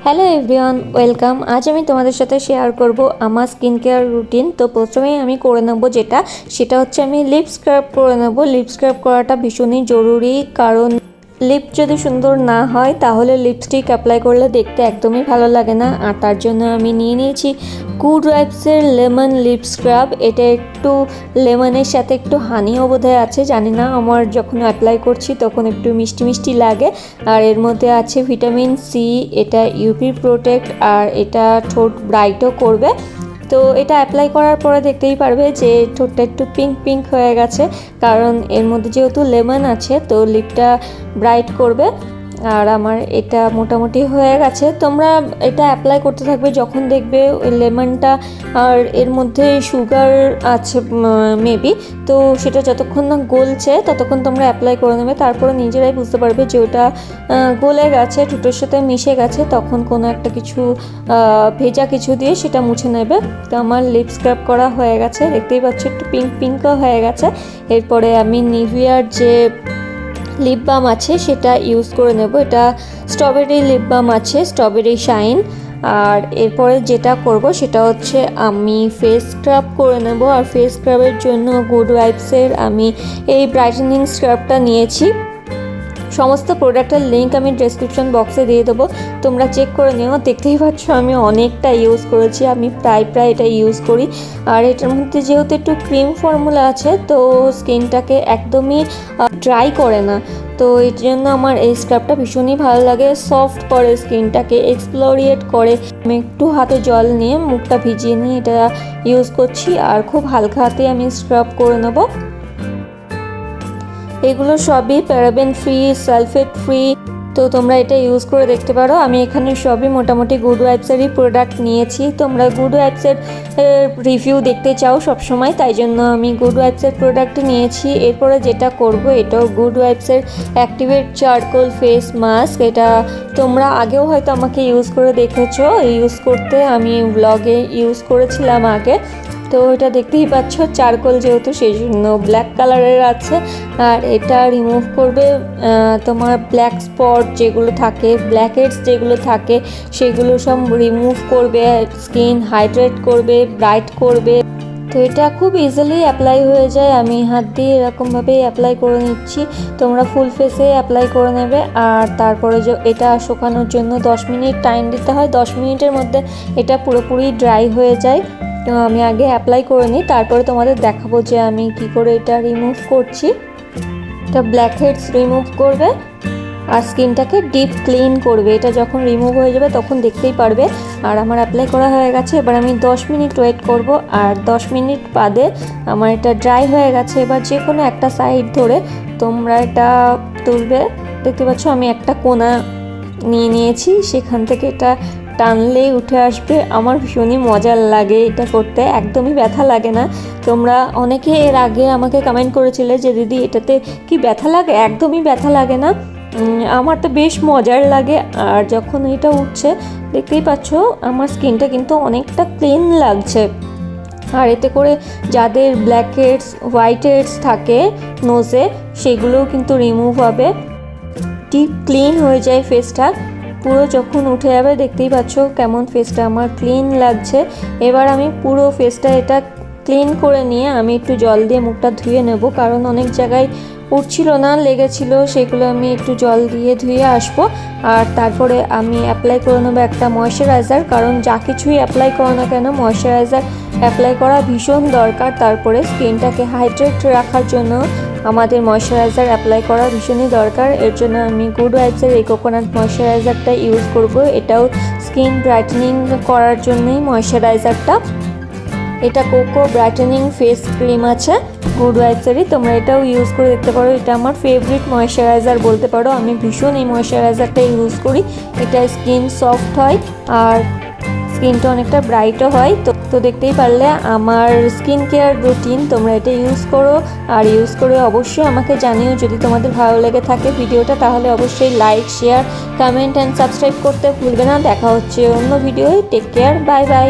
Hello everyone, welcome. আজ আমি তোমাদের সাথে শেয়ার করব আমার স্কিন কেয়ার রুটিন। তো প্রথমেই আমি করে নেব সেটা হচ্ছে আমি লিপ স্ক্রাব করে নেব। লিপ স্ক্রাব করাটা ভীষণই জরুরি, কারণ লিপ যদি সুন্দর না হয় তাহলে লিপস্টিক অ্যাপ্লাই করলে দেখতে একদমই ভালো লাগে না। আর তার জন্য আমি নিয়ে নিয়েছি গুড ভাইবসের লেমন লিপ স্ক্রাব। এটা একটু লেমনের সাথে একটু হানিও বোধহয় আছে, জানি না, আমার যখন অ্যাপ্লাই করছি তখন একটু মিষ্টি মিষ্টি লাগে। আর এর মধ্যে আছে ভিটামিন সি, এটা ইউভি প্রোটেক্ট, আর এটা ঠোঁট ব্রাইটও করবে। তো এটা অ্যাপ্লাই করার পরে দেখতেই পারবে যে ঠোঁটটা একটু পিঙ্ক পিঙ্ক হয়ে গেছে, কারণ এর মধ্যে যেহেতু লেমন আছে তো লিপটা ব্রাইট করবে। আর আমার এটা মোটামুটি হয়ে গেছে। তোমরা এটা অ্যাপ্লাই করতে থাকবে যখন দেখবে ওই লেমনটা আর এর মধ্যে সুগার আছে মেবি, তো সেটা যতক্ষণ না গলছে ততক্ষণ তোমরা অ্যাপ্লাই করে নেবে। তারপরে নিজেরাই বুঝতে পারবে যে ওটা গলে গেছে, ঠোঁটের সাথে মিশে গেছে, তখন কোনো একটা কিছু ভেজা কিছু দিয়ে সেটা মুছে নেবে। তো আমার লিপ স্ক্রাব করা হয়ে গেছে, দেখতেই পাচ্ছ একটু পিঙ্ক পিঙ্কও হয়ে গেছে। এরপরে আমি নিভিয়ার যে লিপ বাম আছে সেটা ইউজ করে নেব। এটা স্ট্রবেরি লিপ বাম আছে, স্ট্রবেরি শাইন। আর এরপরে যেটা করব সেটা হচ্ছে আমি ফেস স্ক্রাব করে নেব। আর ফেস স্ক্রাবের জন্য গুড ভাইবসের আমি এই ব্রাইটেনিং স্ক্রাবটা নিয়েছি। সমস্ত প্রোডাক্টের লিঙ্ক আমি ডেসক্রিপশন বক্সে দিয়ে দেবো, তোমরা চেক করে নিও। দেখতেই পাচ্ছ আমি অনেকটা ইউজ করেছি, আমি প্রায় এটা ইউজ করি। আর এটার মধ্যে যেহেতু একটু ক্রিম ফর্মুলা আছে তো স্কিনটাকে একদমই ড্রাই করে না, তো এর জন্য আমার এই স্ক্রাবটা ভীষণই ভালো লাগে। সফট করে স্কিনটাকে, এক্সফ্লোরিয়েট করে। আমি একটু হাতে জল নিয়ে মুখটা ভিজিয়ে নিয়ে এটা ইউজ করছি, আর খুব হালকা হাতে আমি স্ক্রাব করে নেবো। এগুলো সবই প্যারাবেন ফ্রি, সালফেট ফ্রি, তো তোমরা এটা ইউজ করে দেখতে পারো। আমি এখানে সবই মোটামুটি গুড ভাইবসেরই প্রোডাক্ট নিয়েছি। তোমরা গুড ভাইবসের রিভিউ দেখতে চাও সবসময়, তাই জন্য আমি গুড ভাইবসের প্রোডাক্ট নিয়েছি। এরপরে যেটা করব এটাও গুড ভাইবসের অ্যাক্টিভেট চারকোল ফেস মাস্ক। এটা তোমরা আগেও হয়তো আমাকে ইউজ করে দেখেছো, ইউজ করতে আমি ব্লগে ইউজ করেছিলাম আগে। তো এটা দেখতেই পাচ্ছ চারকোল যেহেতু সেই জন্য ব্ল্যাক কালারের আছে। আর এটা রিমুভ করবে তোমার ব্ল্যাক স্পট যেগুলো থাকে, ব্ল্যাক হেডস যেগুলো থাকে সেগুলো সব রিমুভ করবে, স্কিন হাইড্রেট করবে, ব্রাইট করবে। তো এটা খুব ইজিলি অ্যাপ্লাই হয়ে যায়। আমি হাত দিয়ে এরকমভাবেই অ্যাপ্লাই করে নিচ্ছি, তোমরা ফুল ফেসে অ্যাপ্লাই করে নেবে। আর তারপরে এটা শুকানোর জন্য 10 মিনিট টাইম দিতে হয়। 10 মিনিটের মধ্যে এটা পুরোপুরি ড্রাই হয়ে যায়। তো আমি আগে অ্যাপ্লাই করে নিই, তারপরে তোমাদের দেখাবো যে আমি কি করে এটা রিমুভ করছি। এটা ব্ল্যাক হেডস রিমুভ করবে আর স্কিনটাকে ডিপ ক্লিন করবে। এটা যখন রিমুভ হয়ে যাবে তখন দেখতেই পারবে। আর আমার অ্যাপ্লাই করা হয়ে গেছে, এবার আমি 10 মিনিট ওয়েট করব। আর 10 মিনিট বাদে আমার এটা ড্রাই হয়ে গেছে। এবার যে কোনো একটা সাইড ধরে তোমরা এটা তুলবে। দেখতে পাচ্ছ আমি একটা কোণা নিয়ে নিয়েছি, সেখান থেকে এটা টানলেই উঠে আসবে। আমার ভীষণই মজার লাগে এটা করতে, একদমই ব্যথা লাগে না। তোমরা অনেকে এর আগে আমাকে কমেন্ট করেছিলে যে দিদি এটাতে কি ব্যথা লাগে? একদমই ব্যথা লাগে না, আমার তো বেশ মজার লাগে। আর যখন এটা উঠছে দেখতেই পাচ্ছ আমার স্কিনটা কিন্তু অনেকটা ক্লিন লাগছে। আর এতে করে যাদের ব্ল্যাক হেডস, হোয়াইট হেডস থাকে নোজে সেগুলোও কিন্তু রিমুভ হবে, ডিপ ক্লিন হয়ে যায় ফেসটা। পুরো যখন উঠে যাবে দেখতেই পাচ্ছ কেমন ফেসটা আমার ক্লিন লাগছে। এবার আমি পুরো ফেসটা এটা ক্লিন করে নিয়ে আমি একটু জল দিয়ে মুখটা ধুয়ে নেব, কারণ অনেক জায়গায় উঠছিল না, লেগেছিল, সেগুলো আমি একটু জল দিয়ে ধুয়ে আসবো। আর তারপরে আমি অ্যাপ্লাই করে নেবো একটা ময়শ্চারাইজার, কারণ যা কিছুই অ্যাপ্লাই করো না কেন ময়শ্চারাইজার অ্যাপ্লাই করা ভীষণ দরকার। তারপরে স্কিনটাকে হাইড্রেট রাখার জন্য আমাদের ময়শ্চারাইজার অ্যাপ্লাই করা ভীষণই দরকার। এর জন্য আমি গুড ভাইবসের এই কোকোনাট ময়শ্চারাইজারটা ইউজ করব। এটাও স্কিন ব্রাইটেনিং করার জন্যই ময়শ্চারাইজারটা। এটা কোকো ব্রাইটেনিং ফেস ক্রিম আছে গুড ভাইবসেরই, তোমরা এটাও ইউজ করে দেখতে পারো। এটা আমার ফেভারিট ময়শ্চারাইজার বলতে পারো, আমি ভীষণ এই ময়শ্চারাইজারটা ইউজ করি। এটা স্কিন সফট হয় আর স্কিনটা অনেকটা ব্রাইটও হয়। তো দেখতেই পারলে আমার স্কিন কেয়ার রুটিন, তোমরা এটা ইউজ করো। আর ইউজ করে অবশ্যই আমাকে জানিও যদি তোমাদের ভালো লেগে থাকে ভিডিওটা, তাহলে অবশ্যই like, share, comment and subscribe করতে ভুলবে না। দেখা হচ্ছে অন্য ভিডিওয়। Take care, bye by.